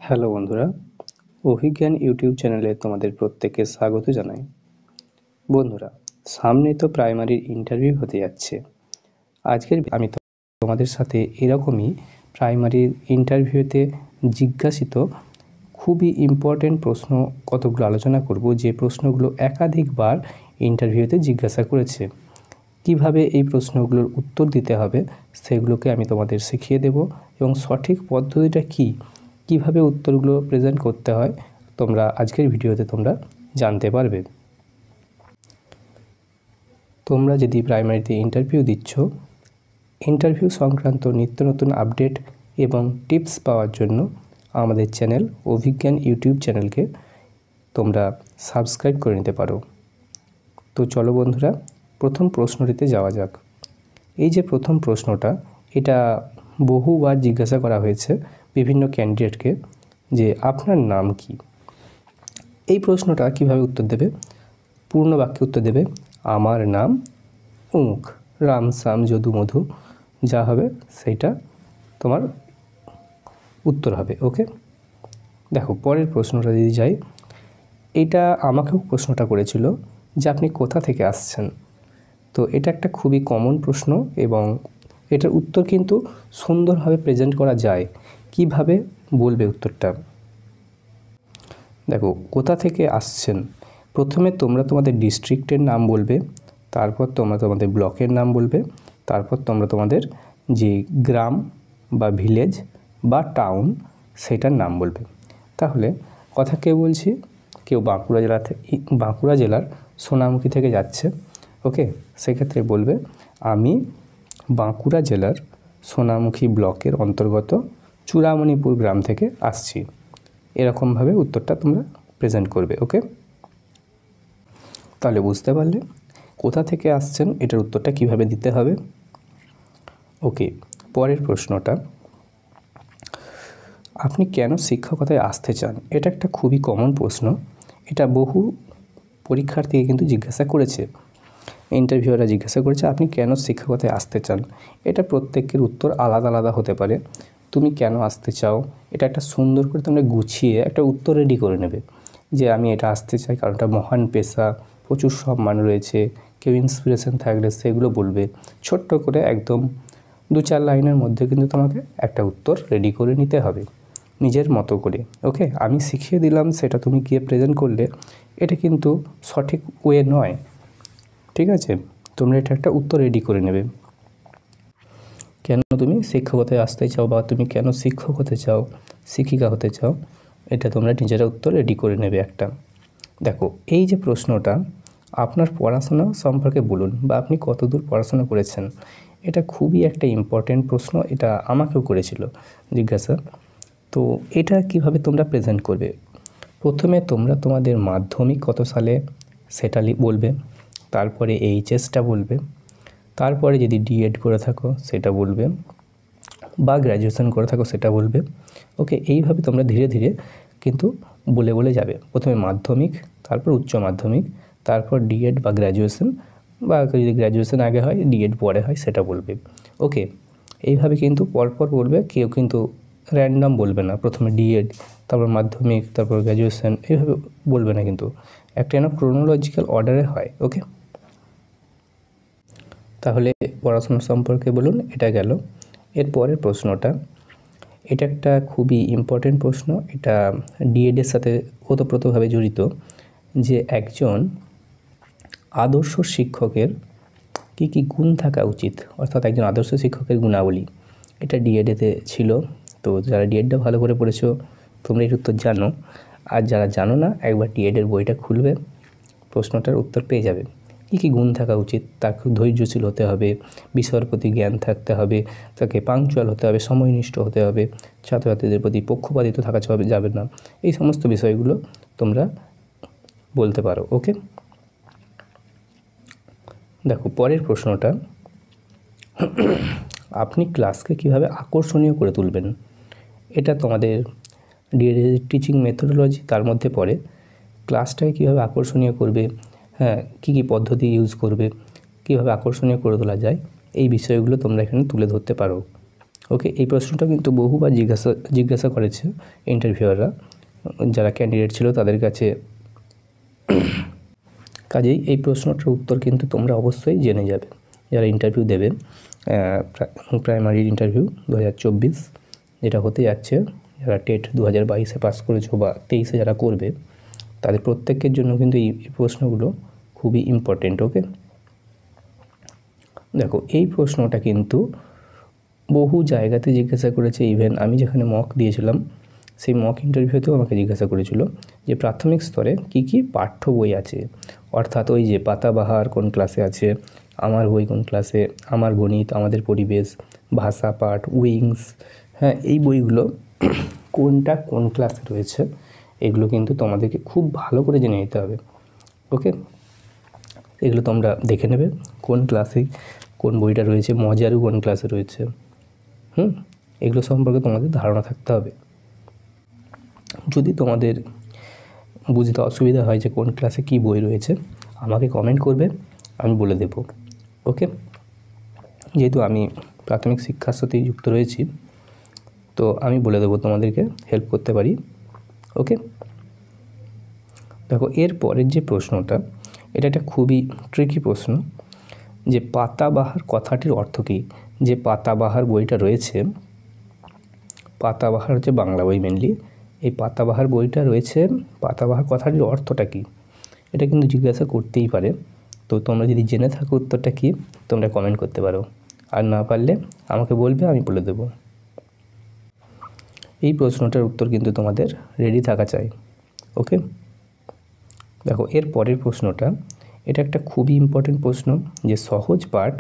Hello বন্ধুরা, অভিজ্ঞান YouTube চ্যানেলে তোমাদের প্রত্যেককে স্বাগত জানাই। বন্ধুরা, সামনে তো প্রাইমারির ইন্টারভিউ হতে যাচ্ছে। আজকের আমি তোমাদের সাথে এরকমই প্রাইমারির ইন্টারভিউতে জিজ্ঞাসিত খুবই ইম্পর্টেন্ট প্রশ্ন কতগুলো আলোচনা করব, যে প্রশ্নগুলো একাধিকবার ইন্টারভিউতে জিজ্ঞাসা করেছে। কিভাবে এই প্রশ্নগুলোর উত্তর দিতে হবে সেগুলোকে আমি তোমাদের শিখিয়ে দেব, এবং সঠিক পদ্ধতিটা কিভাবে উত্তরগুলো প্রেজেন্ট করতে হয় তোমরা আজকের ভিডিওতে তোমরা জানতে পারবে। তোমরা যদি প্রাইমারিতে ইন্টারভিউ দিচ্ছ, ইন্টারভিউ সংক্রান্ত নিত্য নতুন আপডেট এবং টিপস পাওয়ার জন্য আমাদের চ্যানেল অভিজ্ঞান ইউটিউব চ্যানেলকে তোমরা সাবস্ক্রাইব করে নিতে পারো। তো চলো বন্ধুরা, প্রথম প্রশ্নটিতে যাওয়া যাক। এই যে প্রথম প্রশ্নটা, এটা বহুবার জিজ্ঞাসা করা হয়েছে বিভিন্ন ক্যান্ডিডেটকে যে আপনার নাম কি। এই প্রশ্নটা কিভাবে উত্তর দেবে? পূর্ণ বাক্যে উত্তর দেবে, আমার নাম অমুক, রাম শ্যাম যদু মধু, যা হবে সেইটা তোমার উত্তর হবে। ওকে, দেখো পরের প্রশ্নটা যদি যাই, এটা আমাকেও প্রশ্নটা করেছিল যে আপনি কোথা থেকে আসছেন। তো এটা একটা খুবই কমন প্রশ্ন, এবং এটার উত্তর কিন্তু সুন্দরভাবে প্রেজেন্ট করা যায়। কিভাবে বলবে উত্তরটা? দেখো, কোথা থেকে আসছেন, প্রথমে তোমরা তোমাদের ডিস্ট্রিক্টের নাম বলবে, তারপর তোমরা তোমাদের ব্লকের নাম বলবে, তারপর তোমরা তোমাদের যে গ্রাম বা ভিলেজ বা টাউন সেটার নাম বলবে। তাহলে কথা কেউ বলছি, কেউ বাঁকুড়া জেলার সোনামুখী থেকে যাচ্ছে। ওকে, সেক্ষেত্রে বলবে আমি বাঁকুড়া জেলার সোনামুখী ব্লকের অন্তর্গত চূড়ামণিপুর গ্রাম থেকে আসছি। এরকমভাবে উত্তরটা তোমরা প্রেজেন্ট করবে। ওকে, তাহলে বুঝতে পারলে কোথা থেকে আসছেন এটার উত্তরটা কিভাবে দিতে হবে। ওকে, পরের প্রশ্নটা, আপনি কেন শিক্ষকতায় আসতে চান? এটা একটা খুবই কমন প্রশ্ন। এটা বহু পরীক্ষার্থীকে কিন্তু জিজ্ঞাসা করেছে, ইন্টারভিউয়াররা জিজ্ঞাসা করেছে আপনি কেন শিক্ষকতায় আসতে চান। এটা প্রত্যেকের উত্তর আলাদা আলাদা হতে পারে। তুমি কেন আসতে চাও, এটা একটা সুন্দর করে তোমরা গুছিয়ে একটা উত্তর রেডি করে নেবে, যে আমি এটা আসতে চাই কারণ এটা মহান পেশা, প্রচুর সম্মান রয়েছে। কেউ ইন্সপিরেশন থাকলে সেগুলো বলবে। ছোট্ট করে একদম 2-4 লাইনের মধ্যে কিন্তু তোমাকে একটা উত্তর রেডি করে নিতে হবে নিজের মতো করে। ওকে, আমি শিখিয়ে দিলাম, সেটা তুমি গিয়ে প্রেজেন্ট করলে এটা কিন্তু সঠিক ওয়ে নয়। ঠিক আছে, তোমরা এটা একটা উত্তর রেডি করে নেবে। কেন তুমি শিক্ষকতায় আসতে চাও, বা তুমি কেন শিক্ষক হতে চাও, শিক্ষিকা হতে চাও, এটা তোমরা নিজেরা উত্তর রেডি করে নেবে একটা। দেখো, এই যে প্রশ্নটা, আপনার পড়াশোনা সম্পর্কে বলুন, বা আপনি কতদূর পড়াশোনা করেছেন, এটা খুবই একটা ইম্পর্টেন্ট প্রশ্ন। এটা আমাকেও করেছিল জিজ্ঞাসা। তো এটা কিভাবে তোমরা প্রেজেন্ট করবে? প্রথমে তোমরা তোমাদের মাধ্যমিক কত সালে সেটা বলবে, তারপরে এইচএসটা বলবে, তারপরে যদি ডিএড করে থাকো সেটা বলবে, বা গ্র্যাজুয়েশন করে থাকো সেটা বলবে। ওকে, এইভাবে তোমরা ধীরে ধীরে কিন্তু বলে বলে যাবে। প্রথমে মাধ্যমিক, তারপর উচ্চ মাধ্যমিক, তারপর ডিএড বা গ্র্যাজুয়েশন, বা যদি গ্র্যাজুয়েশন আগে হয় ডিএড পরে হয় সেটা বলবে। ওকে, এইভাবে কিন্তু পরপর বলবে, কেউ কিন্তু র্যান্ডম বলবে না, প্রথমে ডিএড তারপর মাধ্যমিক তারপর গ্র্যাজুয়েশন, এইভাবে বলবে না, কিন্তু একটা যেন ক্রোনোলজিক্যাল অর্ডারে হয়। ওকে, তাহলে পড়াশোনা সম্পর্কে বলুন, এটা গেল। এর পরের প্রশ্নটা, এটা একটা খুবই ইম্পর্টেন্ট প্রশ্ন। এটা ডিএডের সাথে ওতপ্রোতভাবে জড়িত, যে একজন আদর্শ শিক্ষকের কী কী গুণ থাকা উচিত, অর্থাৎ একজন আদর্শ শিক্ষকের গুণাবলী। এটা ডিএডেতে ছিল। তো যারা ডিএডটা ভালো করে পড়েছো তোমরা এর উত্তর জানো, আর যারা জানো না একবার ডিএডের বইটা খুলবে, প্রশ্নটার উত্তর পেয়ে যাবে। কী কী গুণ থাকা উচিত? তার খুব ধৈর্যশীল হতে হবে, বিষয়ের প্রতি জ্ঞান থাকতে হবে, তাকে পাংচুয়াল হতে হবে, সময়নিষ্ঠ হতে হবে, ছাত্রছাত্রীদের প্রতি পক্ষপাতিত্ব থাকা যাবে না। এই সমস্ত বিষয়গুলো তোমরা বলতে পারো। ওকে, দেখো পরের প্রশ্নটা, আপনি ক্লাসকে কিভাবে আকর্ষণীয় করে তুলবেন। এটা তোমাদের ডিএড টিচিং মেথোডোলজি তার মধ্যে পড়ে। ক্লাসটাকে কীভাবে আকর্ষণীয় করবে, হ্যাঁ, কী কী পদ্ধতি ইউজ করবে, কীভাবে আকর্ষণীয় করে তোলা যায়, এই বিষয়গুলো তোমরা এখানে তুলে ধরতে পারো। ওকে, এই প্রশ্নটা কিন্তু বহুবার জিজ্ঞাসা করেছে ইন্টারভিউয়াররা, যারা ক্যান্ডিডেট ছিল তাদের কাছে। কাজেই এই প্রশ্নটার উত্তর কিন্তু তোমরা অবশ্যই জেনে যাবে যারা ইন্টারভিউ দেবে, প্রাইমারি ইন্টারভিউ 2024 যেটা হতে যাচ্ছে। যারা টেট 2022-এ পাস করেছো বা 23-এ যারা করবে, তাদের প্রত্যেকের জন্য কিন্তু এই প্রশ্নগুলো খুবই ইম্পর্টেন্ট। ওকে, দেখো এই প্রশ্নটা কিন্তু বহু জায়গাতে জিজ্ঞাসা করেছে। ইভেন আমি যেখানে মক দিয়েছিলাম সেই মক ইন্টারভিউতেও আমাকে জিজ্ঞাসা করেছিল যে প্রাথমিক স্তরে কি কি পাঠ্য বই আছে, অর্থাৎ ওই যে পাতাবাহার কোন ক্লাসে আছে, আমার বই কোন ক্লাসে, আমার গণিত, আমাদের পরিবেশ, ভাষা পাঠ, উইংস, হ্যাঁ এই বইগুলো কোনটা কোন ক্লাসে রয়েছে, এগুলো কিন্তু তোমাদেরকে খুব ভালো করে জেনে নিতে হবে। ওকে, এগুলো তোমরা দেখে নেবে কোন ক্লাসে কোন বইটা রয়েছে, মজারু কোন ক্লাসে রয়েছে, এগুলো সম্পর্কে তোমাদের ধারণা থাকতে হবে। যদি তোমাদের বুঝতে অসুবিধা হয় যে কোন ক্লাসে কী বই রয়েছে, আমাকে কমেন্ট করবে, আমি বলে দেব। ওকে, যেহেতু আমি প্রাথমিক শিক্ষার সাথেই যুক্ত রয়েছি, তো আমি বলে দেবো, তোমাদেরকে হেল্প করতে পারি। ওকে, দেখো এর পরের যে প্রশ্নটা, এটা একটা খুবই ট্রিকি প্রশ্ন, যে পাতাবাহার কথাটির অর্থ কী। যে পাতাবাহার বইটা রয়েছে, পাতাবাহার হচ্ছে বাংলা বই মেনলি, এই পাতাবাহার বইটা রয়েছে, পাতাবাহার কথাটির অর্থটা কী, এটা কিন্তু জিজ্ঞাসা করতেই পারে। তো তোমরা যদি জেনে থাকো উত্তরটা কী, তোমরা কমেন্ট করতে পারো, আর না পারলে আমাকে বলবে, আমি বলে দেবো। এই প্রশ্নটার উত্তর কিন্তু তোমাদের রেডি থাকা চাই। ওকে, দেখো এর পরের প্রশ্নটা, এটা একটা খুবই ইম্পর্টেন্ট প্রশ্ন, যে সহজ পাঠ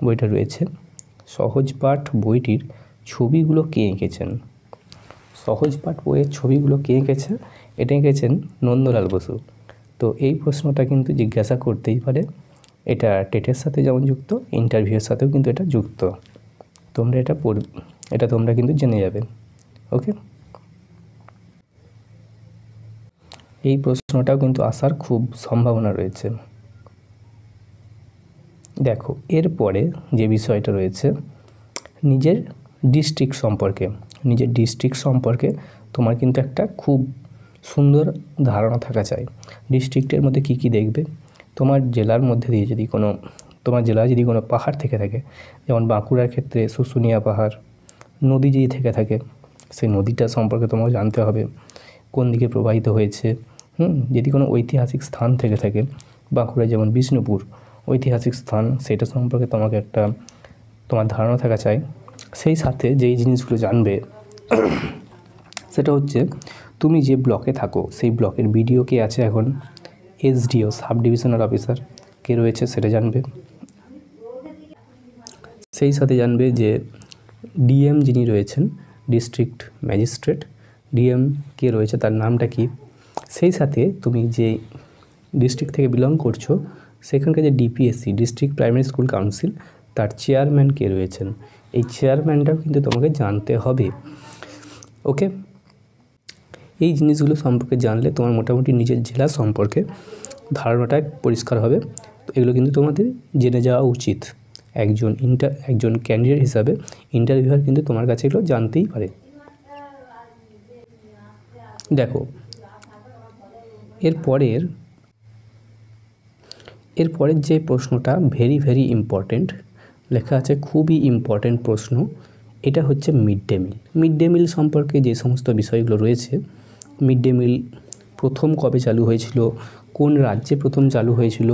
বইটা রয়েছে, সহজ পাঠ বইটির ছবিগুলো কে এঁকেছেন। সহজ পাঠ বইয়ের ছবিগুলো কে এঁকেছে, এটা এঁকেছেন নন্দলাল বসু। তো এই প্রশ্নটা কিন্তু জিজ্ঞাসা করতেই পারে, এটা টেটের সাথে যেমন যুক্ত, ইন্টারভিউয়ের সাথেও কিন্তু এটা যুক্ত। তোমরা এটা তোমরা কিন্তু জেনে যাবে। ওকে, এই প্রশ্নটাও কিন্তু আসার খুব সম্ভাবনা রয়েছে। দেখো এরপরে যে বিষয়টা রয়েছে, নিজের ডিস্ট্রিক্ট সম্পর্কে তোমার কিন্তু একটা খুব সুন্দর ধারণা থাকা চাই। ডিস্ট্রিক্টের মধ্যে কী কী দেখবে, তোমার জেলার মধ্যে দিয়ে যদি তোমার জেলায় যদি কোনো পাহাড় থেকে থাকে, যেমন বাঁকুড়ার ক্ষেত্রে শুশুনিয়া পাহাড়, নদী যদি থেকে থাকে, সেই নদীটা সম্পর্কে তোমাকে জানতে হবে কোন দিকে প্রবাহিত হয়েছে। যদি কোনো ঐতিহাসিক স্থান থেকে থাকে, বাঁকুড়ায় যেমন বিষ্ণুপুর ঐতিহাসিক স্থান, সেটা সম্পর্কে তোমার ধারণা থাকা চাই। সেই সাথে যেই জিনিসগুলো জানবে সেটা হচ্ছে, তুমি যে ব্লকে থাকো সেই ব্লকের বিডিও কে আছে এখন, এসডিও সাব ডিভিশনাল অফিসার কে রয়েছে সেটা জানবে। সেই সাথে জানবে যে ডিএম যিনি রয়েছেন, ডিস্ট্রিক্ট ম্যাজিস্ট্রেট, ডিএম কে রয়েছে, তার নামটা কি। সেই সাথে তুমি যে ডিস্ট্রিক্ট থেকে বিলং করছো, সেখানকার যে DPSC, district primary school council, তার চেয়ারম্যান কে রয়েছেন, এই চেয়ারম্যানটাও কিন্তু তোমাকে জানতে হবে। ওকে, এই জিনিসগুলো সম্পর্কে জানলে তোমার মোটামুটি নিজের জেলা সম্পর্কে ধারণাটা পরিষ্কার হবে। তো এগুলো কিন্তু তোমাদের জেনে যাওয়া উচিত। একজন ক্যান্ডিডেট হিসাবে ইন্টারভিউয়ার কিন্তু তোমার কাছে এগুলো জানতেই পারে। দেখো এরপরের যে প্রশ্নটা ভেরি ভেরি ইম্পর্টেন্ট লেখা আছে, খুবই ইম্পর্টেন্ট প্রশ্ন, এটা হচ্ছে মিড ডে মিল সম্পর্কে যে সমস্ত বিষয়গুলো রয়েছে। মিড ডে মিল প্রথম কবে চালু হয়েছিল, কোন রাজ্যে প্রথম চালু হয়েছিল,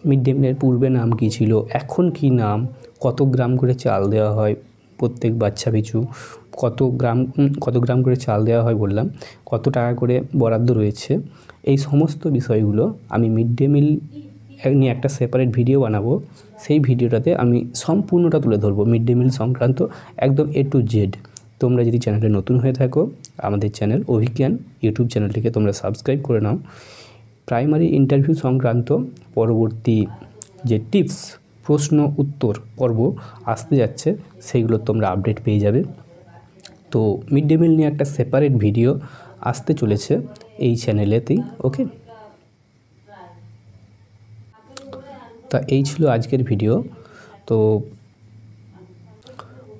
মিড ডে মিলের পূর্বে নাম কী ছিল, এখন কী নাম, কত গ্রাম করে চাল দেওয়া হয় প্রত্যেক বাচ্চা পিছু, কত গ্রাম করে চাল দেওয়া হয় বললাম, কত টাকা করে বরাদ্দ রয়েছে, এই সমস্ত বিষয়গুলো আমি মিড ডে মিল নিয়ে একটা সেপারেট ভিডিও বানাবো। সেই ভিডিওটাতে আমি সম্পূর্ণটা তুলে ধরবো, মিড ডে মিল সংক্রান্ত একদম A to Z। তোমরা যদি চ্যানেলে নতুন হয়ে থাকো, আমাদের চ্যানেল অভিজ্ঞান ইউটিউব চ্যানেলটিকে তোমরা সাবস্ক্রাইব করে নাও। প্রাইমারি ইন্টারভিউ সংক্রান্ত পরবর্তী যে টিপস, প্রশ্ন উত্তর পর্ব আসতে যাচ্ছে, সেইগুলো তোমরা আপডেট পেয়ে যাবে। তো মিড ডে মিল নিয়ে একটা সেপারেট ভিডিও আসতে চলেছে এই চ্যানেলেতেই। ওকে, তা এই ছিল আজকের ভিডিও। তো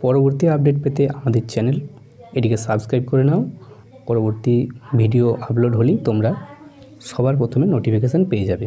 পরবর্তী আপডেট পেতে আমাদের চ্যানেল এটিকে সাবস্ক্রাইব করে নাও। পরবর্তী ভিডিও আপলোড হলেই তোমরা সবার প্রথমে নোটিফিকেশান পেয়ে যাবে।